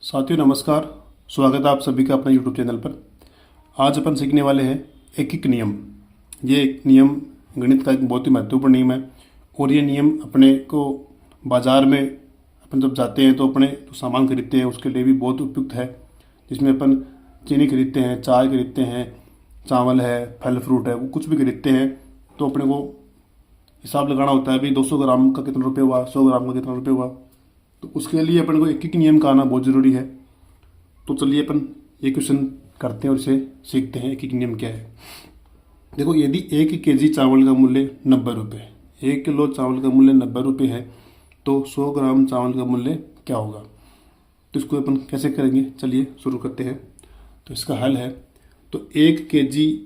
साथियों नमस्कार। स्वागत है आप सभी का अपने YouTube चैनल पर। आज अपन सीखने वाले हैं एकीक नियम। ये एक नियम गणित का एक बहुत ही महत्वपूर्ण नियम है और ये नियम अपने को बाज़ार में अपन जब जाते हैं तो अपने जो सामान खरीदते हैं उसके लिए भी बहुत उपयुक्त है। जिसमें अपन चीनी खरीदते हैं, चाय खरीदते हैं, चावल है, फल फ्रूट है, वो कुछ भी खरीदते हैं तो अपने को हिसाब लगाना होता है। भाई 200 ग्राम का कितना रुपये हुआ, 100 ग्राम का कितना रुपये हुआ। तो उसके लिए अपन को एकीक नियम का आना बहुत ज़रूरी है। तो चलिए अपन ये क्वेश्चन करते हैं और इसे सीखते हैं एकीक नियम क्या है। देखो, यदि 1 kg चावल का मूल्य 90 रुपये, 1 किलो चावल का मूल्य 90 रुपये है तो 100 ग्राम चावल का मूल्य क्या होगा। तो इसको अपन कैसे करेंगे, चलिए शुरू करते हैं। तो इसका हल है, तो 1 kg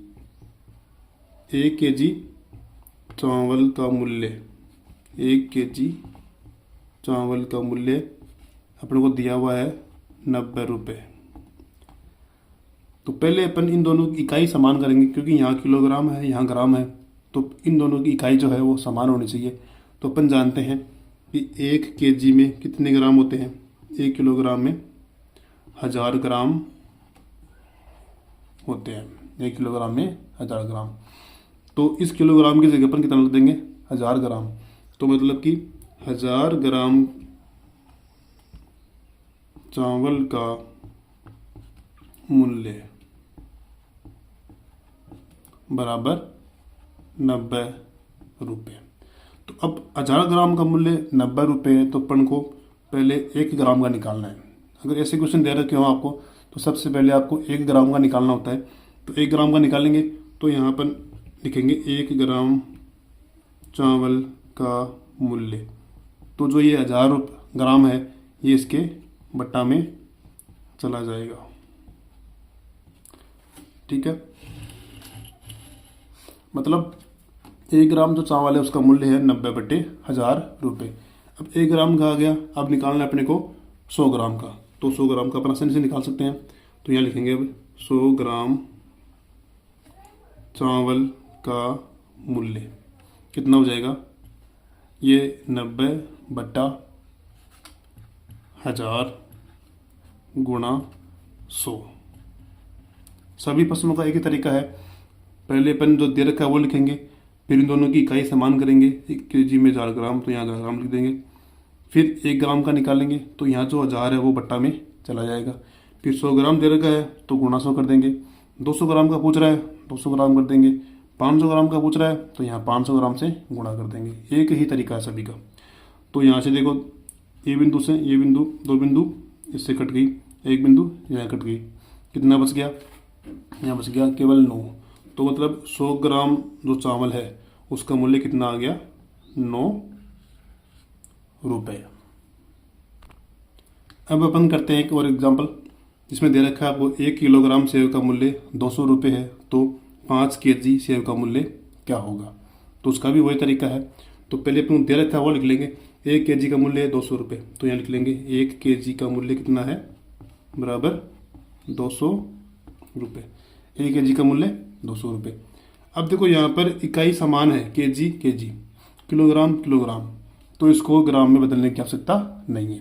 चावल का मूल्य, 1 kg चावल का मूल्य अपने को दिया हुआ है 90 रुपये। तो पहले अपन इन दोनों की इकाई समान करेंगे, क्योंकि यहाँ किलोग्राम है यहाँ ग्राम है, तो इन दोनों की इकाई जो है वो समान होनी चाहिए। तो अपन जानते हैं कि 1 kg में कितने ग्राम होते हैं। 1 किलोग्राम में 1000 ग्राम होते हैं। 1 किलोग्राम में 1000 ग्राम। तो इस किलोग्राम की जगह पर कितना लिख देंगे, 1000 ग्राम। तो मतलब कि 1000 ग्राम चावल का मूल्य बराबर 90 रुपये। तो अब 1000 ग्राम का मूल्य 90 रुपये है, तो अपन को पहले 1 ग्राम का निकालना है। अगर ऐसे क्वेश्चन दे रखे हो आपको तो सबसे पहले आपको 1 ग्राम का निकालना होता है। तो 1 ग्राम का निकालेंगे तो यहाँ पर लिखेंगे 1 ग्राम चावल का मूल्य। तो जो ये 1000 ग्राम है ये इसके बट्टा में चला जाएगा। ठीक है, मतलब 1 ग्राम जो चावल है उसका मूल्य है 90/1000 रुपये। अब 1 ग्राम का आ गया, अब निकालना है अपने को 100 ग्राम का। तो 100 ग्राम का अपन आसानी से निकाल सकते हैं। तो यहाँ लिखेंगे अब 100 ग्राम चावल का मूल्य कितना हो जाएगा, ये 90/1000 गुणा 100। सभी प्रश्नों का एक ही तरीका है। पहले अपन जो दे रखा है वो लिखेंगे, फिर इन दोनों की इकाई समान करेंगे। 1 kg में 1000 ग्राम, तो यहाँ 1000 ग्राम लिख देंगे। फिर 1 ग्राम का निकालेंगे तो यहाँ जो 1000 है वो बट्टा में चला जाएगा। फिर 100 ग्राम दे रखा है तो गुणा 100 कर देंगे। 200 ग्राम का पूछ रहा है 200 ग्राम कर देंगे। 500 ग्राम का पूछ रहा है तो यहाँ 500 ग्राम से गुणा कर देंगे। एक ही तरीका है सभी का। तो यहाँ से देखो, ये बिंदु से ये बिंदु, 2 बिंदु इससे कट गई, 1 बिंदु यहाँ कट गई, कितना बच गया, यहाँ बच गया केवल 9। तो मतलब 100 ग्राम जो चावल है उसका मूल्य कितना आ गया, 9 रुपये। अब अपन करते हैं एक और एग्जाम्पल, जिसमें दे रखा है आपको 1 किलोग्राम सेव का मूल्य 200 रुपये है, तो 5 kg सेव का मूल्य क्या होगा। तो उसका भी वही तरीका है। तो पहले अपन दे रखा है वो लिख लेंगे। 1 kg का मूल्य है 200 रुपये, तो यहाँ लिख लेंगे 1 kg का मूल्य कितना है, बराबर 200 रुपये। 1 kg का मूल्य 200 रुपये। अब देखो यहाँ पर इकाई समान है, kg kg, किलोग्राम किलोग्राम, तो इसको ग्राम में बदलने की आवश्यकता नहीं है।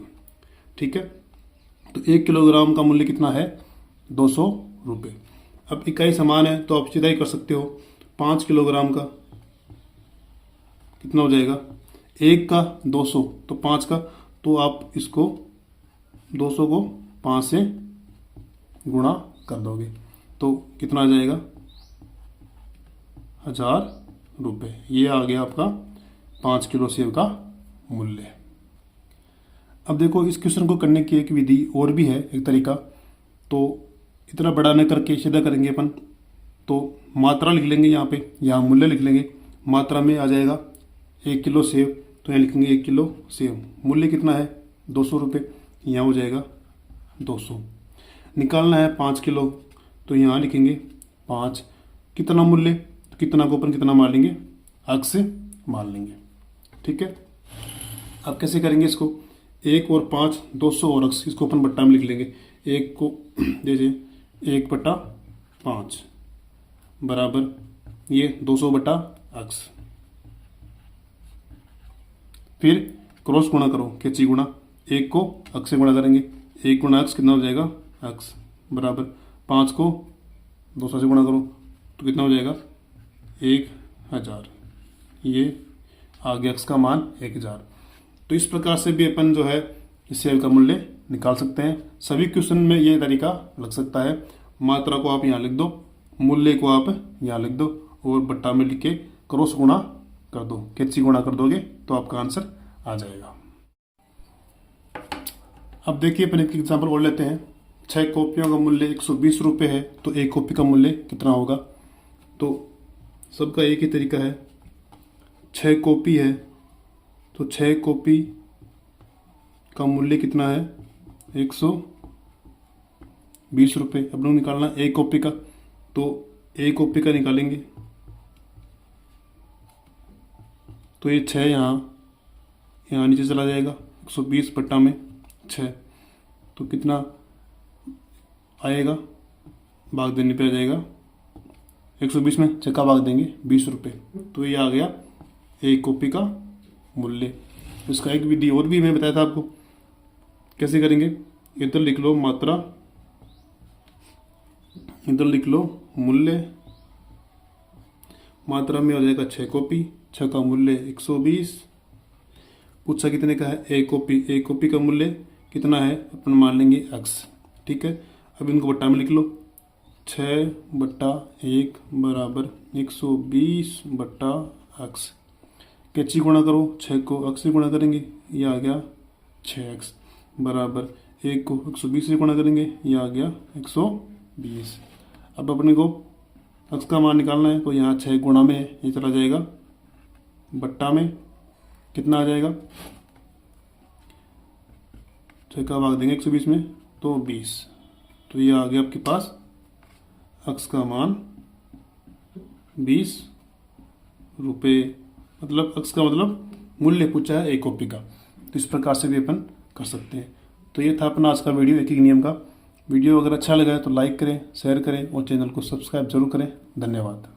ठीक है, तो 1 किलोग्राम का मूल्य कितना है, 200 रुपये। अब इकाई समान है तो आप सीधा ही कर सकते हो। 5 किलोग्राम का कितना हो जाएगा, 1 का 200 तो 5 का, तो आप इसको 200 को 5 से गुणा कर दोगे तो कितना आ जाएगा, 1000 रुपये। ये आ गया आपका 5 किलो सेव का मूल्य। अब देखो, इस क्वेश्चन को करने की एक विधि और भी है, एक तरीका। तो इतना बड़ा न करके सीधा करेंगे अपन। तो मात्रा लिख लेंगे, यहाँ पे यहाँ मूल्य लिख लेंगे। मात्रा में आ जाएगा 1 किलो सेव, तो यहाँ लिखेंगे 1 किलो सेव। मूल्य कितना है, 200 रुपये, यहाँ हो जाएगा 200। निकालना है 5 किलो, तो यहाँ लिखेंगे 5। कितना मूल्य, तो कितना को अपन कितना मार लेंगे, अक्स से मार लेंगे। ठीक है, अब कैसे करेंगे इसको, 1 और 5, 200 और अक्स, इसको अपन बट्टा में लिख लेंगे। 1 को जैसे 1/5 बराबर ये 200 अक्स। फिर क्रॉस गुणा करो, कैची गुणा, 1 को अक्स से गुणा करेंगे, 1 गुणा x कितना हो जाएगा, x बराबर 5 को 200 से गुणा करो तो कितना हो जाएगा 1000। ये आ गया x का मान 1000। तो इस प्रकार से भी अपन जो है इस सेल का मूल्य निकाल सकते हैं। सभी क्वेश्चन में ये तरीका लग सकता है। मात्रा को आप यहाँ लिख दो, मूल्य को आप यहाँ लिख दो और बट्टा में लिख के क्रॉस गुणा कर दो, कैंची गुणा कर दोगे तो आपका आंसर आ जाएगा। अब देखिए अपन एक एग्जाम्पल और लेते हैं। 6 कॉपियों का मूल्य 120 रुपये है तो एक कॉपी का मूल्य कितना होगा। तो सबका एक ही तरीका है। 6 कॉपी है तो 6 कॉपी का मूल्य कितना है 120 रुपये। अब लोग निकालना एक कॉपी का, तो एक कॉपी का निकालेंगे तो ये 6 यहाँ नीचे चला जाएगा, 120 बट्टा में 6 तो कितना आएगा, भाग देने पे आ जाएगा 120 में 6 का भाग देंगे 20 रुपये। तो ये आ गया एक कॉपी का मूल्य। इसका एक विधि और भी मैं बताया था आपको, कैसे करेंगे। इधर लिख लो मात्रा, इधर लिख लो मूल्य। मात्रा में हो जाएगा 6 कॉपी, 6 का मूल्य 120। पूछा कितने का है, एक कॉपी का मूल्य कितना है, अपन मान लेंगे x। ठीक है, अब इनको बट्टा में लिख लो। 6/1 बराबर 120 बट्टा x। कैंची गुणा करो, 6 को x से गुणा करेंगे, ये आ गया 6x बराबर 1 को 120 से गुणा करेंगे, ये आ गया 120। अब अपने को x का मान निकालना है तो यहाँ 6 गुणा में है, ये चला जाएगा बट्टा में कितना आ जाएगा, 6 का भाग देंगे 120 में तो 20। तो ये आ गया आपके पास x का मान 20 रुपये। मतलब x का मतलब मूल्य पूछा है एक कॉपी का। तो इस प्रकार से भी अपन कर सकते हैं। तो ये था अपना आज का वीडियो एक नियम का। वीडियो अगर अच्छा लगा है तो लाइक करें, शेयर करें और चैनल को सब्सक्राइब जरूर करें। धन्यवाद।